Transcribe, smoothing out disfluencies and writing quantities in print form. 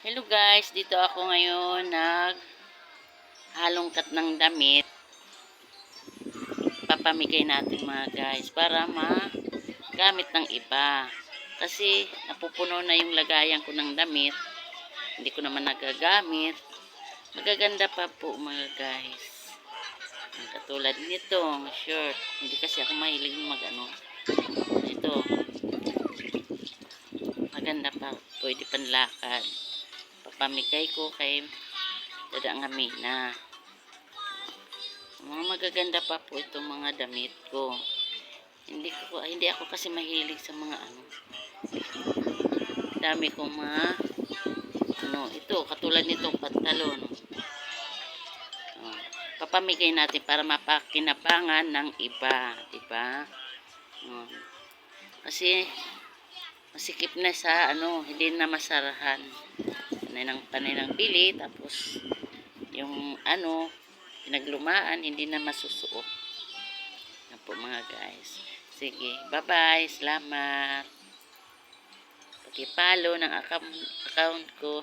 Hello guys, dito ako ngayon halongkat ng damit. Papamigay natin mga guys para magamit ng iba. Kasi napupuno na yung lagayan ko ng damit. Hindi ko naman nagagamit. Magaganda pa po mga guys. Katulad nitong shirt. Hindi kasi ako mahilig ito. Maganda pa. Pwede panlakad. Papamigay ko kay Dada Amina. Mga magaganda pa po itong mga damit ko. Hindi ako kasi mahilig sa mga dami kong mga ito katulad nitong pantalon. Papamigay natin para mapakinabangan ng iba, di ba? Kasi masikip na sa hindi na masarahan. Panay ng bili tapos yung pinaglumaan hindi na masusuot. Yan po mga guys. Sige, bye-bye. Salamat. Paki-follow ng account ko.